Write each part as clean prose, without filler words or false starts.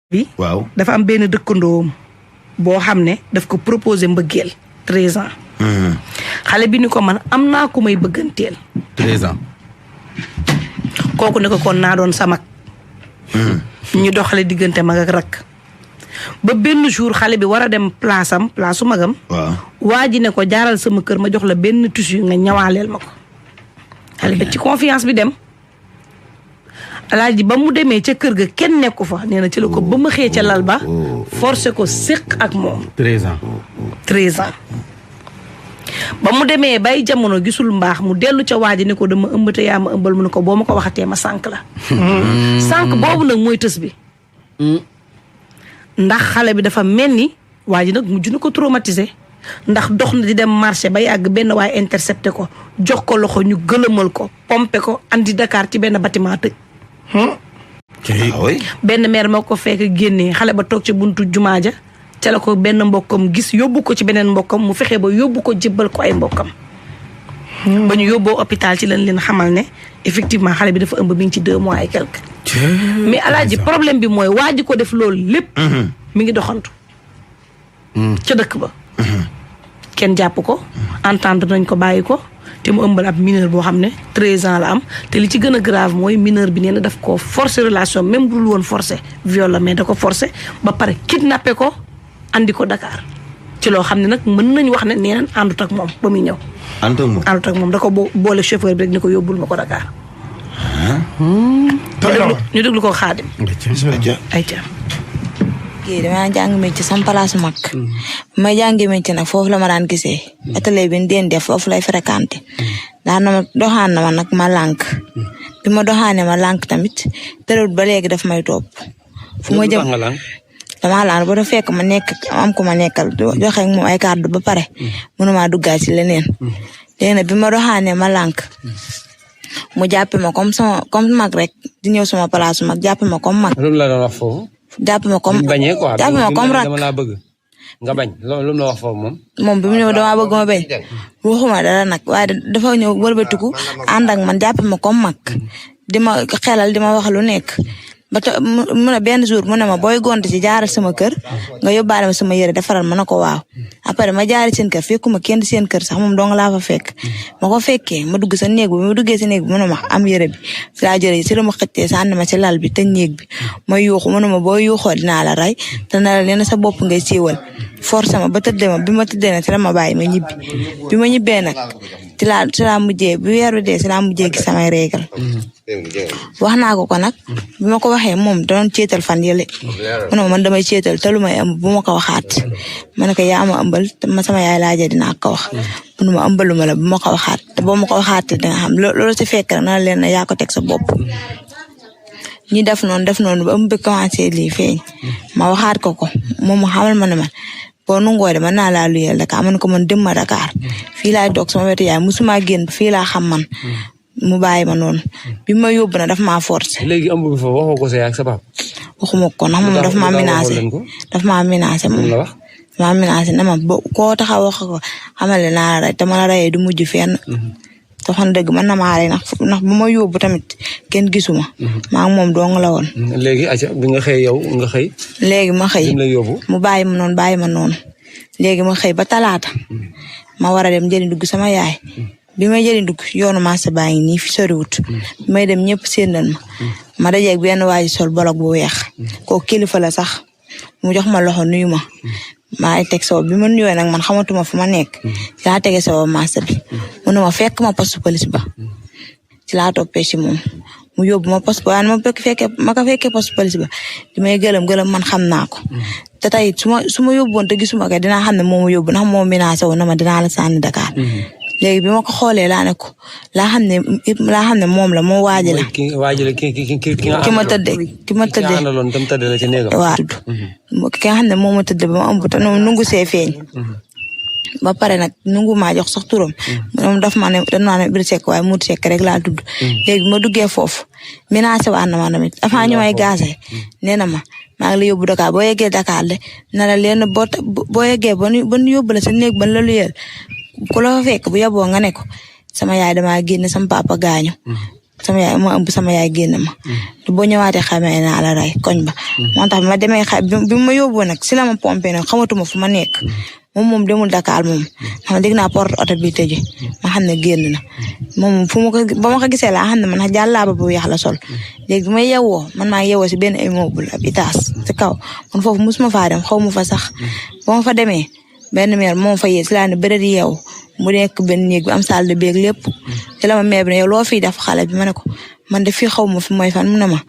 bi waaw dafa am benn dëkkandoom boo xam ne daf ko proposé mbëggeel 13 ans. xale bi ni ko man am naa ku may bëgganteel. 13 ans. kooku ne ko kon naa doon sa mag. ñu doxale diggante mag ak rakk. ba benn jour xale bi war a dem place su magam. waaw waa ji ne ko jaaral sama kër ma jox la benn tissu nga ñawaaleel ma ko. xale bi ci confiance bi dem. alaaji ba mu demee ca kër ga kenn nekku fa nee na ci la ko ba ma xëy ca lal ba forcé ko séq ak moom. 13 ans. 13 ans. ba mu demee bay jamono gisul mbaax mu dellu ca waa ji ne ko dama ëmb te yaa ma ëmbal mu ne ko boo ma ko waxatee ma sànq la. sànq boobu nag mooy tës bi. ndax xale bi dafa mel ni waa ji nag mujj na ko traumatisé ndax dox na di dem marché ba yàgg benn waaye intercepté ko jox ko loxo ñu gëlëmal ko pompé ko andi Dakar ci benn bâtiment tëj. benn maire moo ko fekk génnee xale ba toog ci buntu jumaa ja ca la ko benn mbokkam gis yóbbu ko ci beneen mbokkam mu fexe ba yóbbu ko jébbal ko ay mbokkam. ba ñu yóbboo hôpital ci lañ leen xamal ne effectivement xale bi dafa ëmb mi ngi ci 2 mois et quelque. mais alaaji problème bi mooy waa ji ko def loolu lépp. mi ngi doxantu. ca dëkk ba. kenn jàpp ko. entendre nañ ko bàyyi ko. te mu ëmbal ab mineur boo xam ne 13 ans la am te li ci gën a grave mooy mineur bi nee na daf ko forcer relation même bu dul woon forcer viol la mais da ko forcer ba pare kidnappé ko andi ko Dakar ci loo xam ne nag mën nañu wax ne nee nañ àndut ak moom ba muy ñëw. àndut ak moom da ko boole chauffeur bi rek ni ko yóbbul ma ko Dakar. ñu déglu ko Xaadim. ayca. kii dama jàng métier sama place mag. ma jàngee métier nag foofu la ma daan gisee. atelier bi ñu def foofu lay fréquenté. daan na ma doxaan na ma nag ma lànk. bi ma doxaanee ma lànk tamit terewul ba léegi daf may topp. fu ma jëm damaa lànk ba dafa fekk ma nekk am ko ma nekkal joxe ak moom ay kàddu ba pare. mënuma duggaat ci leneen. léegi nag bi ma doxaanee ma lànk. mu jàppe ma comme mag rek di ñëw sama place mag jàppe ma comme mag. lu la doon wax foofu. jàpp ma comme bañee quoi jàpp ma comme rak dama laa bëgg nga bañ loolu la wax foofu moom. moom bi mu ñëw dama bëgg ma bañ waxuma dara nag waaye dafa ñëw wëlbatiku ànd ak man jàpp ma comme mag di ma xelal di ma wax lu nekk ba mu ne benn jour mu ne ma booy gont ci jaaral sama kër nga yóbbaale ma sama yére defaral ma ne ko waaw après ma jaari seen kër fekkuma kenn seen kër sax moom dong laa fa fekk ma ko fekkee ma dugg sa néeg bi ma duggee sa néeg bi mu ne ma am yére bi fi laa jëlee si la ma xëccee sànni ma ci lal bi te néeg bi ma yuuxu mu ne ma boo yuuxoo dinaa la rey te na la leen sa bopp ngay siiwal forcé ma ba tëddee ma bi ma tëddee nag ci la ma bàyyi ma ñibbi bi ma ñibbee nag ci laa mujjee bi weer wi dee ci laa mujjee gis samay réegal wax naa ko nag bi ma ko waxee moom doon ceetal fan yële mu ne ma man damay ceetal te lu may ëmb bu ma ko waxaat ma ne ko yaa ma ëmbal te ma sama yaay laajee dinaa ko wax mu ne ma ëmbaluma la bu ma ko waxaat te boo ma ko waxaatee danga xam loolu ci fekk rek na leen yaa ko teg sa bopp ñi def noonu ba ëmb bi commencé lii feeñ ma waxaat ko moom mu xamal ma ne ma boo nungoo de mën naa laa luyeel Dakar man ko man dem ma Dakar fii laay toog sama wetu yaay musuma génn fii laa xam man mu bàyyi ma noonu bi ma yóbbu na daf maa forcé. léegi ëmb bi foofu waxoo ko sa yaay ak sa papa. waxuma ko ndax moom daf maa menacé moom. maa menacé ne ma koo taxaw wax ko xamal ne naa la rey te ma la reyee du mujj fenn. te xam dëgg mën na maa rey ndax bu ma yóbbu tamit kenn gisuma. maa ngi moom dong la woon. léegi aca bi nga xëy yow nga xëy. léegi ma xëy mu bàyyi ma noonu léegi ma xëy ba talaata ma war a dem jëli dugg sama yaay. bi may jëli dugg yoonu marché baa ngi nii fi soriwut bi may dem ñëpp seen nañ ma dajeeg benn waa ji sol bolok bu weex kooku kilifa la sax mu jox ma loxo nuyu ma maa ngi teg saw bi ma nuyoo nag man xamatuma fu ma nekk ci laa tege saw marché bi mu ne ma fekk ma poste police ba ci laa toppee ci moom mu yóbbu ma poste waaye ma ko fekkee poste police ba di may gëlëm man xam naa ko te tey su ma yóbbuwoon te gisuma ko dinaa xam ne moo ma yóbbu ndax moo menacé woon na ma dinaa la sànni Dakar. léegi bi ma ko xoolee laa ne ko laa xam ne moom la moo waajale. ki ma tëddee. ki àndaloon tam tëddee la ci néegam. waaw ki nga xam ne moo ma tëddee ba ma ëmb te nungu see feeñ. ba pare nag nungu maa jox sax turam. moom daf maa ne Ibrahima Seck waaye Mout Seck rek laa tudd. léegi ma duggee foofu menacé waat na ma tamit avant ñu may gaasee nee na ma maa ngi la yóbbu Dakar boo yeggee Dakar de na la leen boo yeggee ba ñu yóbbu la sa néeg ba la luyeel ku la fa fekk bu yaboo nga ne ko sama yaay damaa génne sama papa gaañu sama yaay génn ma te boo ñëwaatee xamee naa la rey koñ ba moo tax ma demee bi ma yóbboo nag si la ma pompé nag xamatuma fu ma nekk moom demul Dakar moom xam dégg naa porte oto bi tëju ma xam ne génn na moom fu ma ko ba ma ko gisee laa xam ne man jàllaaba bu weex la sol léegi bi may yewwoo man maa yewwoo si benn immeuble ab étage si kaw man foofu musuma faa dem xaw ma fa sax ba ma fa demee benn meer moom fa yee si laa ne bëreet yeew mu nekk benn néeg bi am salle de bain lépp ci la ma meer bi ne yow loo fiy def xale bi ma ne ko man de fii xaw ma fi mooy fan mu ne ma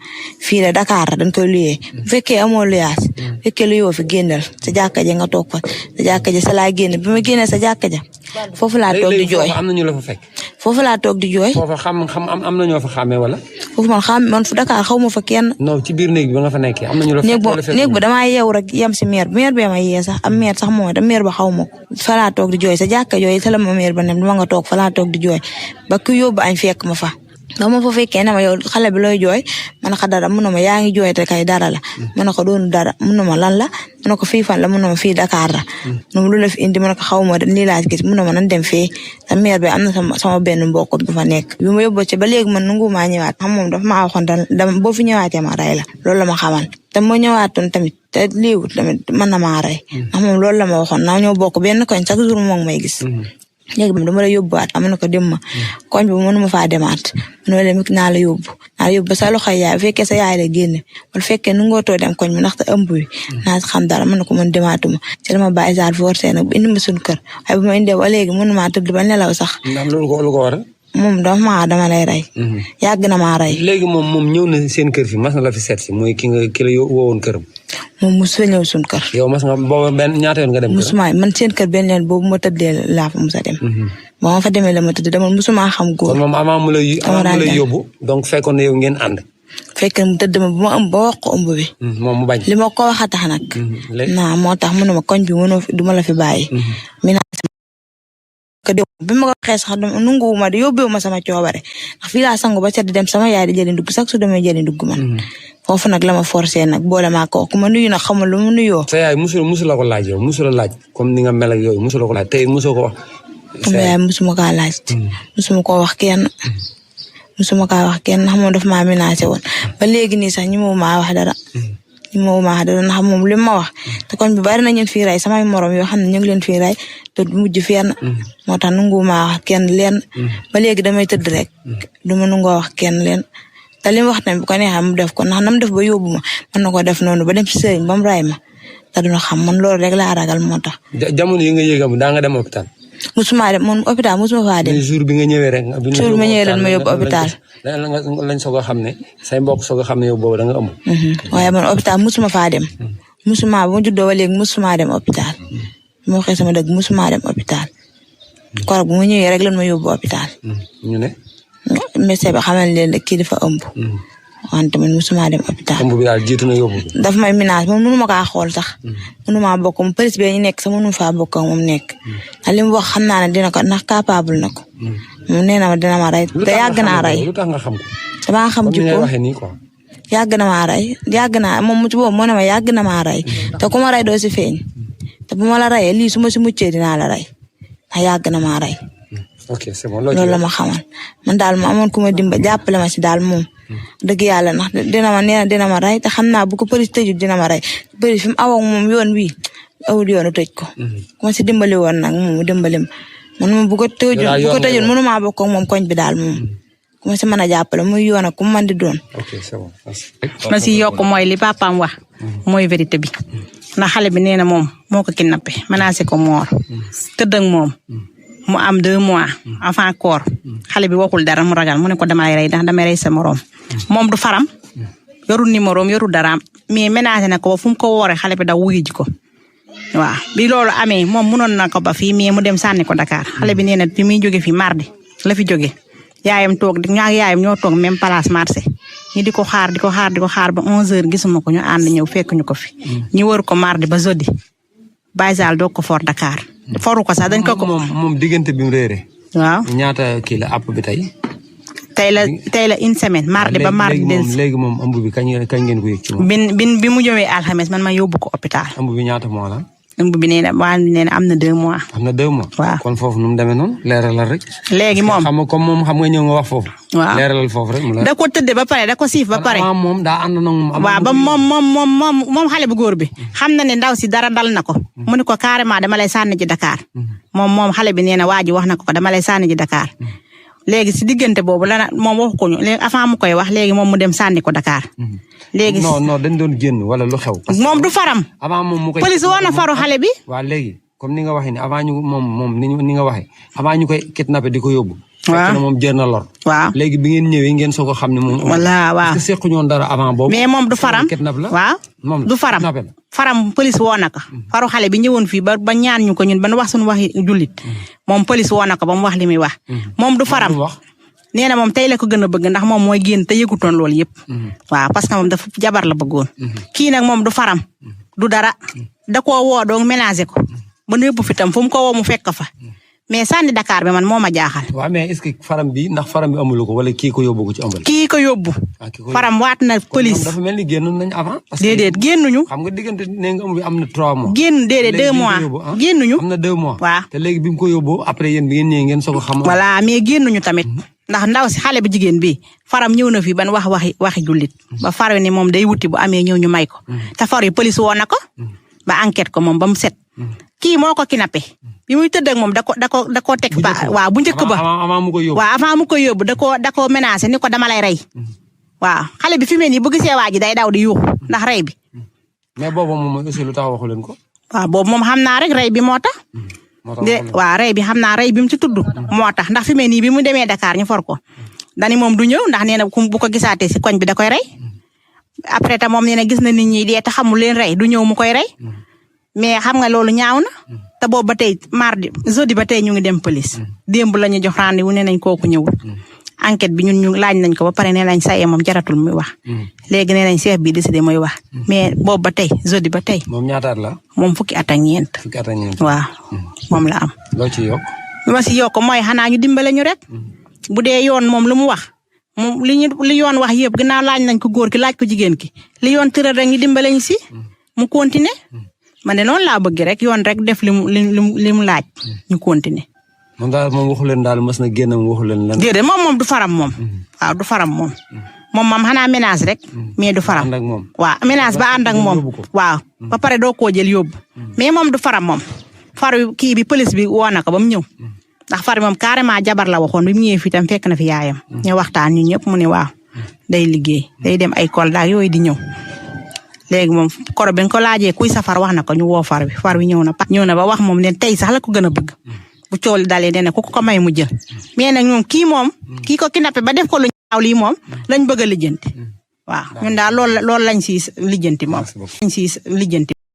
fii la Dakar dañ koy luyee bu fekkee amoo luyaas bu fekkee luyoo fi génnal sa jàkka ja nga toog fa sa jàkka ja sa laa génn bi ma génnee sa jàkka ja foofu laa toog di jooy am na ñu la fa fekk. foofu laa toog di jooy. foofa xam am na ñoo fa xàmmee wala. foofu man fu Dakar xaw ma fa kenn. non ci biir néeg bi ba nga fa nekkee am na ñu la fekk wala fekk néeg ba damaa yeew rek yem si meer bi ma yee sax am meer sax moo da meer ba xaw ma ko fa laa toog di jooy sa jàkka jooy sa la ma meer ba ne dama nga toog fa laa toog di jooy ba ku yóbbu añ fekk ma fa ba ma fa fekkee ne ma yow xale bi looy jooy man ko dara mun na ma yaa ngi jooy te kay dara la man ko doon dara mun na ma lan la man ko fii fan la mun na ma fii Dakar la lu la fi indi man ko xaw ma lii laa gis mun na ma nan dem fee sa mère bi am na sama benn mbokk bu fa nekk bi ma yóbboo ci ba léegi man nangu maa ñëwaat xam moom dafa maa waxoon dama boo fi ñëwaatee ma rey la loolu la ma xamal te moo ñëwaatoon tamit te liiwut tamit mën na maa rey ndax moom loolu la ma waxoon naa ñoo bokk benn koñ chaque jour moom may gis léegi moom dama la yóbbuwaat am na ko dem ma koñ bi mënuma faa demaat mënuma leen naa la yóbbu ba sa loxoy yaay bu fekkee sa yaay la génne wala fekkee nu ngootoo dem koñ bi ndaxte ëmb bi naa xam dara mën na ko mën demaatuma ci dama bàyyi saar forcé nag indi ma suñu kër waaye bu ma indee ba léegi mënuma tëdd ba nelaw sax. ndax lu ko waral. moom dama lay rey. yàgg na maa rey. léegi moom ñëw na seen kër fi mas na la fi seet si mooy ki la woowoon këram. moom mosu fa ñëw suñu kër. yow mas nga booba ñaata yoon nga dem. musuma man seen kër benn yoon boobu ma tëddee laa fa musa dem. ba ma fa demee la ma tëdd dama musuma xam góor. kon moom avant mu lay yóbbu donc fekkoon na yow ngeen ànd. fekk mu tëdd ma bu ma ëmb ba wax ko ëmb bi. moom mu bañ. li ma ko wax a tax nag. naa moo tax mu ne ma koñ bi du ma la fi bàyyi. bi ma ko waxee sax nanguwuma de yóbbeewuma sama coobare ndax fii laa sangu ba set dem sama yaay di jëli ndugg sax su demee jëli ndugg man. foofu nag la ma forcé nag boole maa ko ku ma nuyu nag xamul lu mu nuyoo. sa yaay musu la ko laaj yow musu la laaj comme ni nga mel ak yooyu musu la ko laaj tey musu ko wax. sama yaay musuma kaa laaj. musuma koo wax kenn. musuma kaa wax kenn ndax moom daf maa menacé woon ba léegi nii sax ñi ma wax dara. ndax moom li ma wax te koñ bi bari na ñu fi rey samay morom yoo xam ne ñu ngi leen fi rey te mujj fenn moo tax nangu maa wax kenn leen ba léegi damay tëdd rek du ma nangoo wax kenn leen te li mu wax tamit bu ko neexee mu def ko ndax nam def ba yóbbu ma mën na ko def noonu ba dem ci sëriñ ba mu ray ma te duna xam man loolu rek laa ragal moo tax. jamono yi nga yëgam daa nga dem hôpital. musuma dem man hôpital musuma faa dem. jour bi nga ñëwee rek. jour bi ma ñëwee ren ma yóbbu hôpital. lañ soog a xam ne say mbokk soog a xam ne yow boobu da nga ëmb. waaye man hôpital musuma faa dem. musuma ba ma juddoo ba léegi musuma dem hôpital. bu ma waxee sama dëgg musuma dem hôpital. kor bu ma ñëwee rek lan ma yóbbu hôpital. ñu ne. médecin bi xamal leen kii dafa ëmb. wante man musuma dem hôpital. ëmb bi daal jiitu na yóbbu. daf may menace moom mënuma kaa xool sax. mënuma bokk moom police bi ñu nekk sax mënuma faa bokk ak moom nekk. ndax li mu wax xam naa ne dina ko ndax capable na ko. moom nee na ma dina ma rey te yàgg naa rey. lu tax nga xam ko. damaa xam jikko yàgg na maa rey yàgg naa moom ci boobu moo ne ma yàgg na maa rey te ku ma rey doo si feeñ te bu ma la reyee lii su ma si muccee dinaa la rey ndax yàgg na maa rey. ok c'est bon loolu la ma xamal man daal ma amoon ku ma dimba jàppale ma si daal moom dëgg yàlla ndax dina ma rey te xam naa bu ko police tëjul dina ma rey police fi mu awoon moom yoon wi awul yoonu tëj ko ku ma si dimbali woon nag moom mu dimbali ma man moom bu ko tëjul mënumaa bokk ak moom koñ bi daal moom ku ma si mën a jàppale muy yoon ak ku mu mën di doon. ok c'est bon. ma si yokk mooy li papaam wax mooy vérité bi ndax xale bi nee na moom moo ko kidnappé menacé ko moor tëdd ak moom mu am 2 mois avant koor xale bi waxul dara mu ragal mu ne ko damay rey ndax damay rey sa morom moom du faram yorul numéro yorul dara mais menacé na ko ba fu mu ko wooree xale bi daw wuyu ji ko waaw bi loolu amee moom munoon na ko ba fii mais mu dem sànni ko Dakar xale bi nee na fi muy jóge fi mardi la fi jóge yaayam toog yaayam ñoo toog même place marché ñi di ko xaar ba 11h gisuma ko ñu ànd ñëw fekk ñu ko fi ñu wër ko mardi ba jeudi Baysal doog ko for Dakar foru ko sax dañ ko moom diggante bi mu réeré. waaw ñaata kii la app bi tey. tey la une semaine mardi ba mardi léegi moom ëmb bi kañ ngeen ko yëg ci moom. bi mu ñëwee alxames man ma yóbbu ko hôpital. ëmb bi ñaata moo la. ëmb bi nee na waan bi nee na am na 2 mois. am na 2 mois. waaw kon foofu nu mu demee noonu leeralal rek. léegi moom xam nga comme moom xam nga ñëw nga wax foofu. waaw leeralal foofu rek mu leer. da ko tëddee ba pare da ko siif ba pare. moom daa ànd na moom. waaw ba moom xale bu góor bi. xam na ne ndaw si dara dal na ko. mu ne ko carrément dama lay sànni ji Dakar. moom xale bi nee na waa ji wax na ko dama lay sànni ji Dakar. léegi si diggante boobu la moom waxu ko ñu léegi avant mu koy wax léegi moom mu dem sànni ko Dakar. léegi non dañ doon génn wala lu xew. moom du faram. avant moom mu koy police woon na faru xale bi. waaw léegi comme ni nga waxee ni avant ñu moom ni nga waxee avant ñu koy kidnappé di ko yóbbu. waaw fekk na moom jër na lor. waaw léegi bi ngeen ñëwee ngeen soog a xam ne moom. wala waaw parce que sequ ñoon dara avant boobu. mais moom du faram waaw moom du faram. faram police woo na ko. faru xale bi ñëwoon fii ba ñaan ñu ko ñun ba nu wax suñu waxi jullit. moom police woo na ko ba mu wax li muy wax. moom du faram. nee na moom tey la ko gën a bëgg ndax moom mooy génn te yëgutoon loolu yëpp. waaw parce que moom dafa jabar la bëggoon. kii nag moom du faram. du dara da koo woo doog ménager ko. ba nëbb fi tam fu mu ko woo mu fekk fa. mais sànni Dakar bi man moo ma jaaxal. waaw mais est-ce que faram bi ndax faram bi amulu ko wala kii ko yóbbu ko ci ëmbal. kii ko yóbbu. faram waat na police. dafa mel ni génnoon nañ avant. déedéet génnuñu. xam nga diggante nee nga ëmb bi am na 3 mois. génn déedéet 2 mois génnuñu. am na 2 mois. waaw te léegi bi mu ko yóbboo après yéen bi ngeen ñëwee ngeen soog a xam. voilà mais génnuñu tamit. ndax ndaw si xale bu jigéen bi faram ñëw na fi ban waxi jullit. ba far ni moom day wuti bu amee ñëw ñu may ko. te far yi police woo na ko. ba enquête ko moom ba mu set. kii moo ko kidnappé. bi muy tëdd ak moom da ko teg ba waaw bu njëkk ba. avant mu ko yóbbu. waaw avant mu ko yóbbu da ko menacé ni ko dama lay rey. waaw xale bi fi mu ne nii bu gisee waa ji day daw di yuuxu ndax rey bi. mais boobu moom aussi lu tax waxu leen ko. waaw boobu moom xam naa rek rey bi moo tax. waaw rey bi xam naa rey bi mu ci tudd. moo tax ndax fi mu ne nii bi mu demee Dakar ñu for ko. dani moom du ñëw ndax nee na bu ko gisaatee si koñ bi da koy rey. après te moom nee na gis na nit ñi dee te xamul leen rey du ñëw mu koy rey. mais xam nga loolu ñaaw na. te boobu ba tey jeudi ba tey ñu ngi dem police. démb la ñu jox rendez-vous nee nañ kooku ñëwul. enquête bi ñu laaj nañ ko ba pare nee nañ saye moom jaratul muy wax. léegi nee nañ chef bi décidé muy wax. mais boobu ba tey jeudi ba tey. moom ñaataat la. moom fukki at ak ñeent. waaw moom la am. loo ci yokk. li ma si yokk mooy xanaa ñu dimbale ñu rek. bu dee yoon moom lu mu wax. moom li yoon wax yëpp ginnaaw laaj nañ ko góor ki laaj ko jigéen ki. li yoon tëral rek ñu dimbale ñu si. mu continuer. man de noonu laa bëgg rek yoon rek def li mu laaj. ñu continuer. moom daal moom waxu leen daal mës na génn waxu leen lan. déedéet moom du faram moom. waaw du faram moom. moom xanaa ménage rek. mais du faram. ànd ak moom. waaw ménage ba ànd ak moom. waaw ba pare doo koo jël yóbbu. mais moom du faram moom. faru kii bi police bi woo na ko ba mu ñëw. ndax far moom carrément jabar la waxoon bi mu ñëwee fii tam fekk na fi yaayam. ñu waxtaan ñun ñëpp mu ne waaw. day liggéey day dem ay Kolda yooyu di ñëw. léegi moom koro bi nga ko laajee kuy safar wax na ko ñu woo far wi ñëw na ba wax moom ne tey sax la ko gën a bëgg. bu cool dalee ne ku ko may mu jël. mais nag ñoom kii ko kidnappé ba def ko lu ñaaw lii moom lañ bëgg a lijjanti. waaw ñun daal loolu lañ siy lijjanti moom. lañ siy lijjanti.